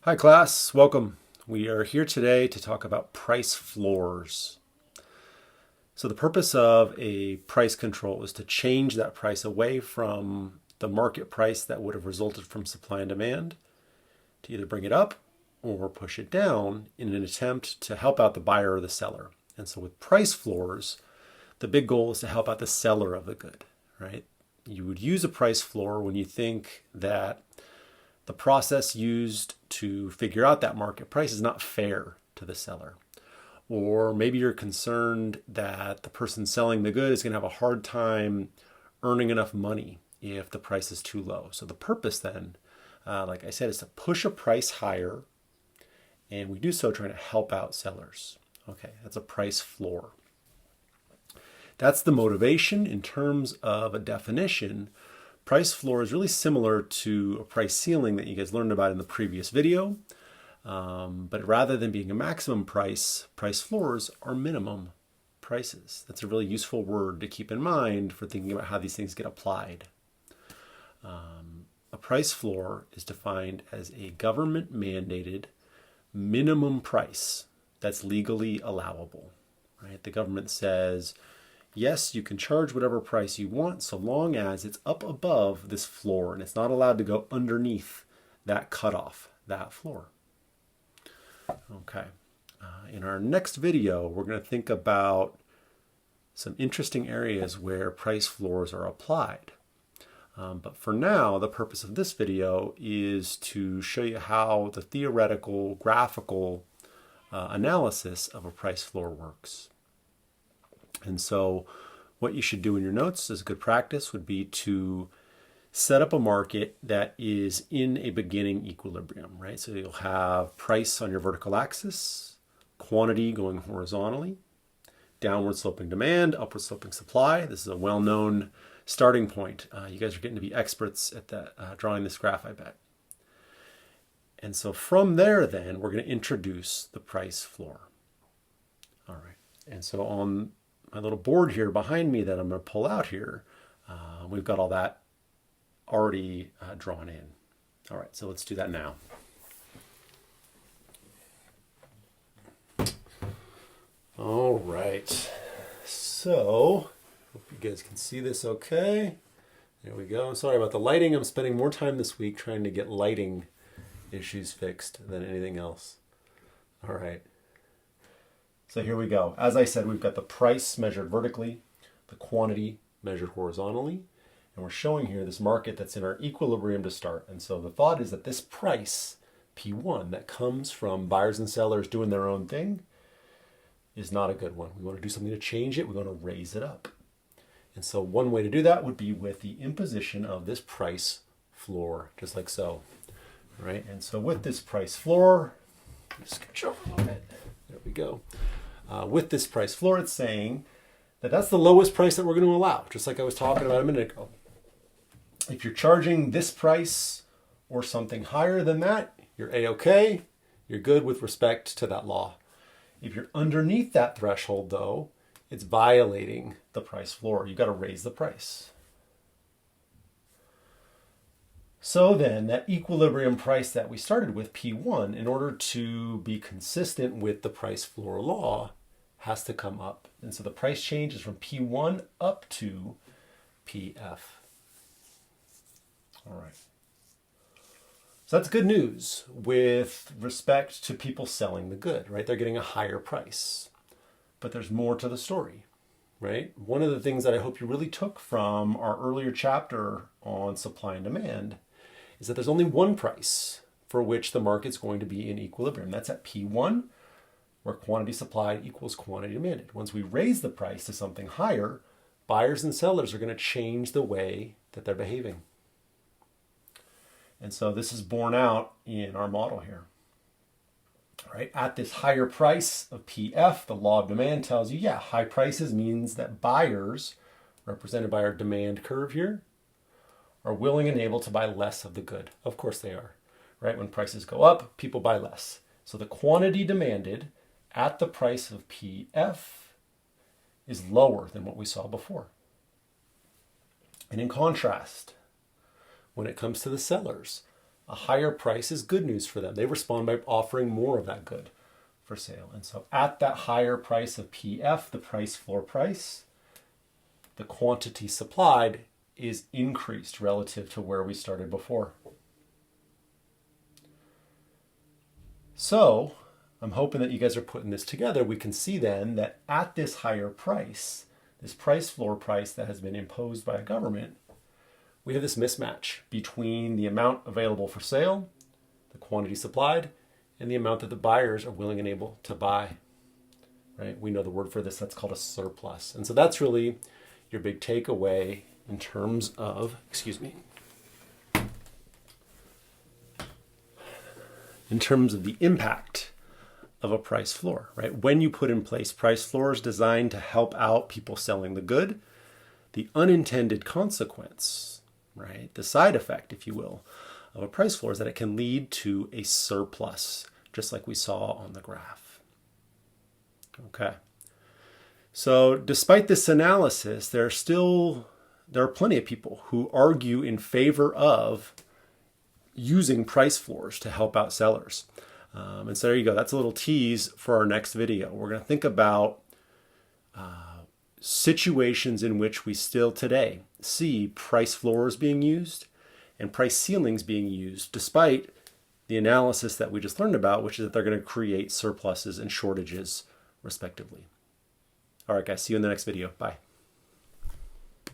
Hi class, welcome. We are here today to talk about price floors. So the purpose of a price control is to change that price away from the market price that would have resulted from supply and demand to either bring it up or push it down in an attempt to help out the buyer or the seller. And so with price floors, the big goal is to help out the seller of the good, right? You would use a price floor when you think that the process used to figure out that market price is not fair to the seller. Or maybe you're concerned that the person selling the good is going to have a hard time earning enough money if the price is too low. So the purpose then, like I said, is to push a price higher, and we do so trying to help out sellers. Okay, that's a price floor. That's the motivation. In terms of a definition, price floor is really similar to a price ceiling that you guys learned about in the previous video. But rather than being a maximum price, price floors are minimum prices. That's a really useful word to keep in mind for thinking about how these things get applied. A price floor is defined as a government-mandated minimum price that's legally allowable. Right? The government says, yes, you can charge whatever price you want so long as it's up above this floor and it's not allowed to go underneath that cutoff, that floor. Okay. In our next video, we're going to think about some interesting areas where price floors are applied. But for now, the purpose of this video is to show you how the theoretical, graphical analysis of a price floor works. And so what you should do in your notes as good practice would be to set up a market that is in a beginning equilibrium, right? So you'll have price on your vertical axis, quantity going horizontally, downward sloping demand, upward sloping supply. This is a well-known starting point. You guys are getting to be experts at that, drawing this graph, I bet. And so from there then, we're going to introduce the price floor. All right. And so on my little board here behind me that I'm going to pull out here, we've got all that already drawn in. All right, so let's do that now. All right, so hope you guys can see this okay. There we go. Sorry about the lighting. I'm spending more time this week trying to get lighting issues fixed than anything else. All right. So here we go. As I said, we've got the price measured vertically, the quantity measured horizontally, and we're showing here this market that's in our equilibrium to start. And so the thought is that this price, P1, that comes from buyers and sellers doing their own thing is not a good one. We want to do something to change it. We want to raise it up. And so one way to do that would be with the imposition of this price floor, just like so. All right? And so with this price floor, just scooch over a little bit. There we go. With this price floor, it's saying that that's the lowest price that we're going to allow, just like I was talking about a minute ago. If you're charging this price or something higher than that, you're A-okay. You're good with respect to that law. If you're underneath that threshold, though, it's violating the price floor. You've got to raise the price. So then that equilibrium price that we started with, P1, in order to be consistent with the price floor law, has to come up. And so the price change is from P1 up to PF. All right. So that's good news with respect to people selling the good, right? They're getting a higher price. But there's more to the story, right? One of the things that I hope you really took from our earlier chapter on supply and demand is that there's only one price for which the market's going to be in equilibrium. That's at P1, where quantity supplied equals quantity demanded. Once we raise the price to something higher, buyers and sellers are going to change the way that they're behaving. And so this is borne out in our model here. All right, at this higher price of PF, the law of demand tells you, yeah, high prices means that buyers, represented by our demand curve here, are willing and able to buy less of the good. Of course they are, right? When prices go up, people buy less. So the quantity demanded at the price of PF is lower than what we saw before. And in contrast, when it comes to the sellers, a higher price is good news for them. They respond by offering more of that good for sale. And so at that higher price of PF, the price floor price, the quantity supplied is increased relative to where we started before. So I'm hoping that you guys are putting this together. We can see then that at this higher price, this price floor price that has been imposed by a government, we have this mismatch between the amount available for sale, the quantity supplied, and the amount that the buyers are willing and able to buy. Right? We know the word for this, that's called a surplus. And so that's really your big takeaway in terms of, in terms of the impact of a price floor, right? When you put in place price floors designed to help out people selling the good, the unintended consequence, right? The side effect, if you will, of a price floor is that it can lead to a surplus, just like we saw on the graph. Okay. So despite this analysis, there are plenty of people who argue in favor of using price floors to help out sellers. And so there you go. That's a little tease for our next video. We're going to think about situations in which we still today see price floors being used and price ceilings being used, despite the analysis that we just learned about, which is that they're going to create surpluses and shortages, respectively. All right, guys, see you in the next video. Bye.